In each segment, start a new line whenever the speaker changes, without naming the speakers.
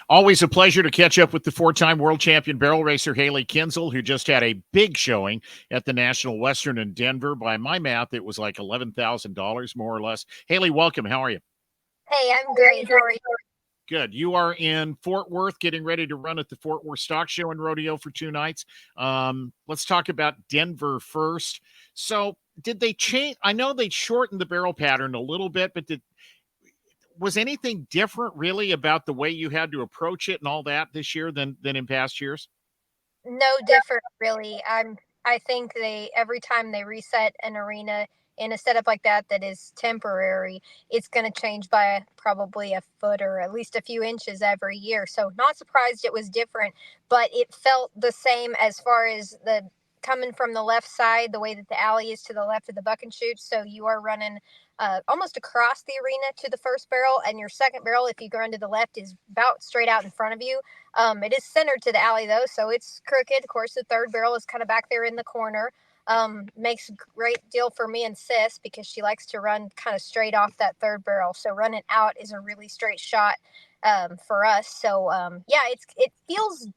Always a pleasure to catch up with the four-time world champion barrel racer Hailey Kinsel, who just had a big showing at the National Western in Denver. By my math, it was like $11,000, more or less. Hailey, welcome. How are you?
Hey, I'm great. How are you?
Good. You are in Fort Worth, getting ready to run at the Fort Worth Stock Show and Rodeo for 2 nights. Let's talk about Denver first. So, did they change? I know they shortened the barrel pattern a little bit, but was anything different really about the way you had to approach it and all that this year than in past years?
No different, really. I think every time they reset an arena in a setup like that is temporary, it's going to change by probably a foot or at least a few inches every year. So not surprised it was different, but it felt the same as far as the coming from the left side, the way that the alley is to the left of the buck and shoot. So you are running almost across the arena to the first barrel, and your second barrel, if you run to the left, is about straight out in front of you. It is centered to the alley though, so it's crooked. Of course, the third barrel is kind of back there in the corner. Makes a great deal for me and Sis because she likes to run kind of straight off that third barrel. So running out is a really straight shot for us. So yeah, it feels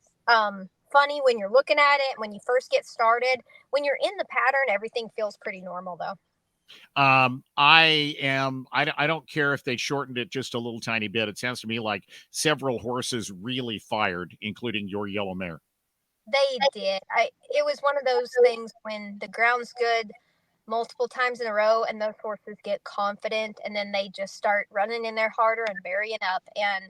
funny when you're looking at it when you first get started. When you're in the pattern, everything feels pretty normal though.
I don't care if they shortened it just a little tiny bit. It sounds to me like several horses really fired, including your yellow mare.
They did. It was one of those things when the ground's good multiple times in a row and those horses get confident and then they just start running in there harder and burying up. And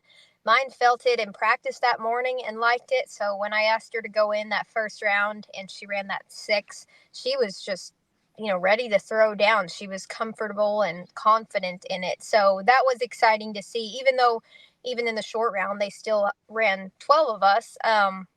mine felt it in practice that morning and liked it. So when I asked her to go in that first round and she ran that 6, she was just ready to throw down. She was comfortable and confident in it. So that was exciting to see, even though even in the short round, they still ran 12 of us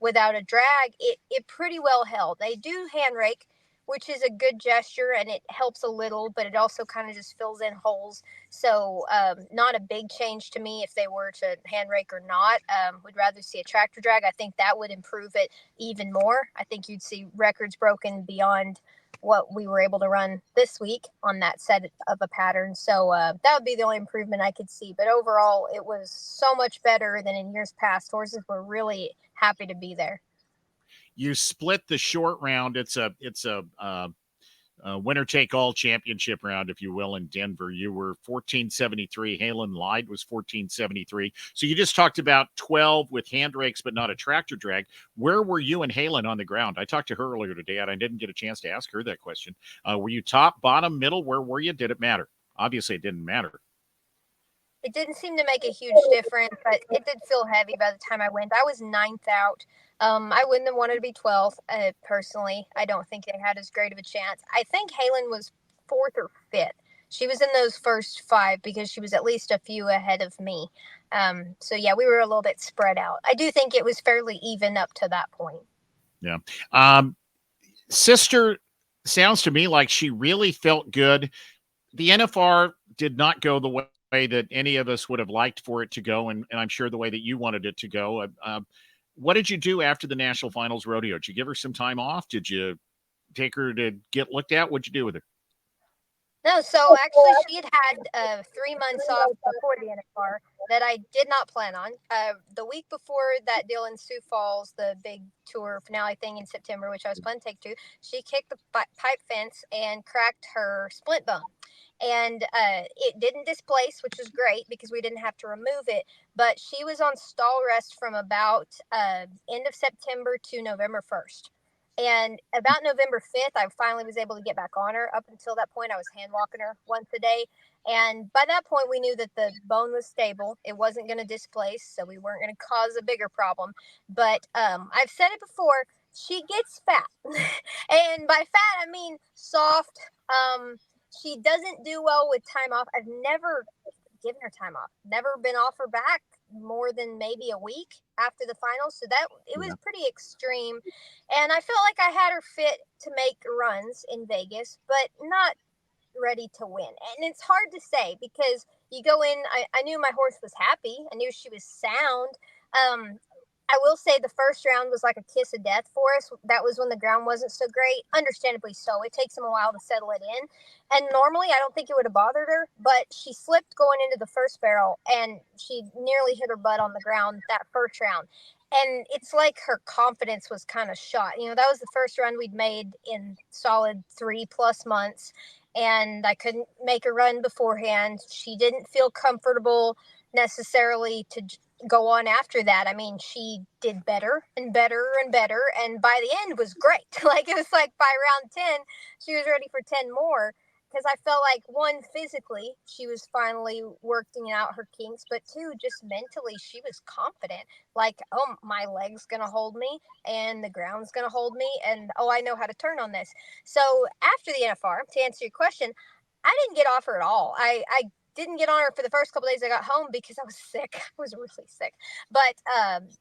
without a drag. It pretty well held. They do hand rake, which is a good gesture, and it helps a little, but it also kind of just fills in holes. So not a big change to me if they were to hand rake or not. Would rather see a tractor drag. I think that would improve it even more. I think you'd see records broken beyond what we were able to run this week on that set of a pattern. So that would be the only improvement I could see. But overall, it was so much better than in years past. Horses were really happy to be there.
You split the short round. It's a winner take all championship round, if you will, in Denver. You were 1473. Halen Lyde was 1473. So you just talked about 12 with hand rakes, but not a tractor drag. Where were you and Halen on the ground? I talked to her earlier today, and I didn't get a chance to ask her that question. Were you top, bottom, middle? Where were you? Did it matter? Obviously, it didn't matter.
It didn't seem to make a huge difference, but it did feel heavy by the time I went. I was 9th out. I wouldn't have wanted to be 12th, personally. I don't think they had as great of a chance. I think Halen was 4th or 5th. She was in those first 5 because she was at least a few ahead of me. So, yeah, we were a little bit spread out. I do think it was fairly even up to that point.
Yeah. Sister sounds to me like she really felt good. The NFR did not go the way that any of us would have liked for it to go, and I'm sure the way that you wanted it to go. What did you do after the National Finals Rodeo? Did you give her some time off? Did you take her to get looked at? What'd you do with her?
No, so actually she had 3 months off before the NFR that I did not plan on. The week before that deal in Sioux Falls, the big tour finale thing in September, which I was planning to take to, she kicked the pipe fence and cracked her splint bone. And it didn't displace, which was great because we didn't have to remove it. But she was on stall rest from about end of September to November 1st. And about November 5th, I finally was able to get back on her. Up until that point, I was hand walking her once a day. And by that point, we knew that the bone was stable. It wasn't going to displace, so we weren't going to cause a bigger problem. But I've said it before, she gets fat. And by fat, I mean soft. She doesn't do well with time off. I've never given her time off, never been off her back more than maybe a week after the finals. So that it was pretty extreme. And I felt like I had her fit to make runs in Vegas, but not ready to win. And it's hard to say because you go in, I knew my horse was happy. I knew she was sound. I will say the first round was like a kiss of death for us. That was when the ground wasn't so great. Understandably so. It takes them a while to settle it in. And normally I don't think it would have bothered her, but she slipped going into the first barrel and she nearly hit her butt on the ground that first round. And it's like her confidence was kind of shot. You know, that was the first run we'd made in solid 3+ months. And I couldn't make a run beforehand. She didn't feel comfortable necessarily to go on after that. I mean, she did better and better and better, and by the end was great. Like it was like by round 10, she was ready for 10 more because I felt like one, physically, she was finally working out her kinks, but two, just mentally, she was confident. Like, oh, my leg's gonna hold me, and the ground's gonna hold me, and oh, I know how to turn on this. So after the NFR, to answer your question, I didn't get off her at all. I didn't get on her for the first couple days I got home because I was sick. I was really sick. But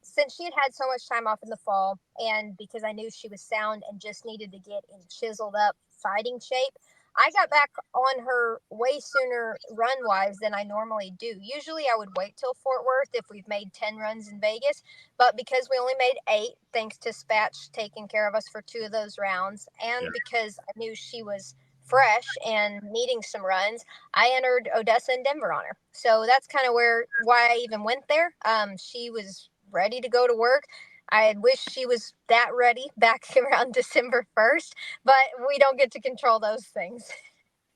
since she had had so much time off in the fall, and because I knew she was sound and just needed to get in chiseled up fighting shape, I got back on her way sooner run wise than I normally do. Usually I would wait till Fort Worth if we've made 10 runs in Vegas, but because we only made 8, thanks to Spatch taking care of us for 2 of those rounds, and because I knew she was fresh and needing some runs, I entered Odessa and Denver on her. So that's kind of why I even went there. She was ready to go to work. I had wished she was that ready back around December 1st, but we don't get to control those things.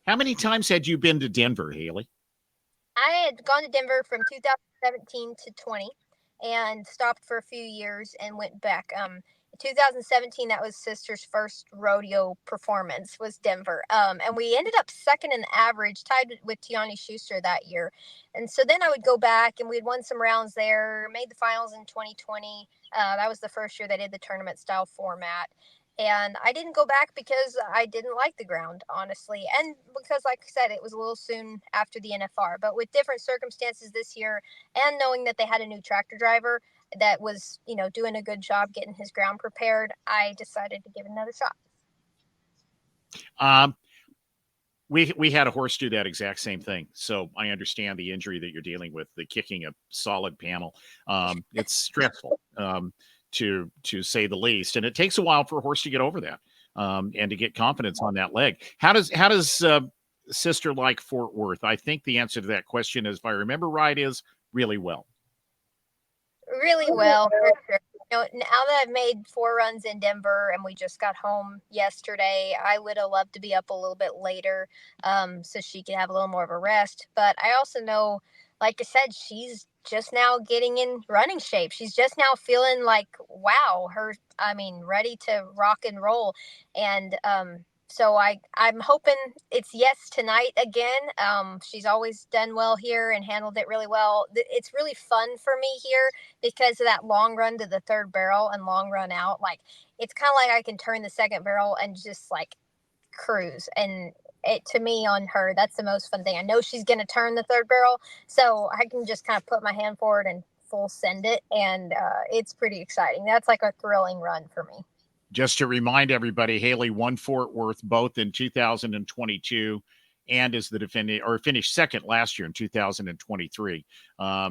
How many times had you been to Denver, Hailey?
I had gone to Denver from 2017 to 20 and stopped for a few years and went back. 2017, that was Sister's first rodeo performance, was Denver. And we ended up second in average, tied with Tiani Schuster that year. And so then I would go back, and we had won some rounds there, made the finals in 2020. That was the first year they did the tournament style format. And I didn't go back because I didn't like the ground, honestly. And because, like I said, it was a little soon after the NFR. But with different circumstances this year, and knowing that they had a new tractor driver that was, doing a good job getting his ground prepared, I decided to give it another shot.
We had a horse do that exact same thing. So I understand the injury that you're dealing with, the kicking a solid panel. It's stressful. To say the least, and it takes a while for a horse to get over that and to get confidence on that leg. How does Sister like Fort Worth? I think the answer to that question is, if I remember right, is really well.
Really well, for sure. Now that I've made 4 runs in Denver and we just got home yesterday, I would have loved to be up a little bit later so she could have a little more of a rest. But I also know, like I said, she's just now getting in running shape. She's just now feeling like, wow, ready to rock and roll. And so I'm hoping it's yes tonight again. She's always done well here and handled it really well. It's really fun for me here because of that long run to the third barrel and long run out. Like, it's kind of like I can turn the second barrel and just like cruise. And to me, on her, that's the most fun thing. I know she's going to turn the third barrel, so I can just kind of put my hand forward and full send it. And it's pretty exciting. That's like a thrilling run for me.
Just to remind everybody, Hailey won Fort Worth both in 2022 and is the defending, or finished second last year in 2023.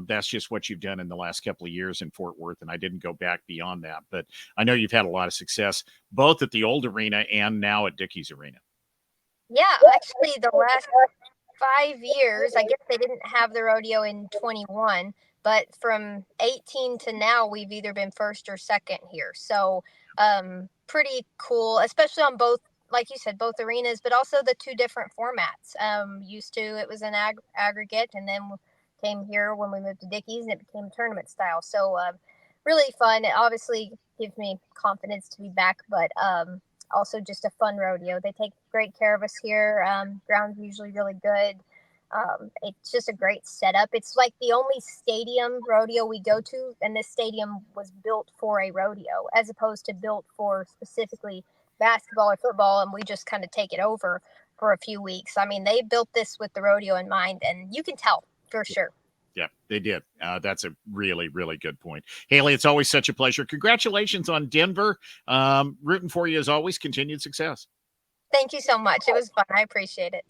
That's just what you've done in the last couple of years in Fort Worth, and I didn't go back beyond that. But I know you've had a lot of success both at the old arena and now at Dickey's Arena.
Yeah, actually, the last 5 years, I guess they didn't have the rodeo in 21, but from 18 to now, we've either been first or second here. So pretty cool, especially on both, like you said, both arenas, but also the 2 different formats. Used to, it was an aggregate, and then came here when we moved to Dickey's, and it became tournament style. So really fun. It obviously gives me confidence to be back, but also just a fun rodeo. They take great care of us here. Ground's usually really good. It's just a great setup. It's like the only stadium rodeo we go to, and this stadium was built for a rodeo as opposed to built for specifically basketball or football, and we just kind of take it over for a few weeks. I mean, they built this with the rodeo in mind, and you can tell for sure.
Yeah, they did. That's a really, really good point. Hailey, it's always such a pleasure. Congratulations on Denver. Rooting for you as always. Continued success.
Thank you so much. It was fun. I appreciate it.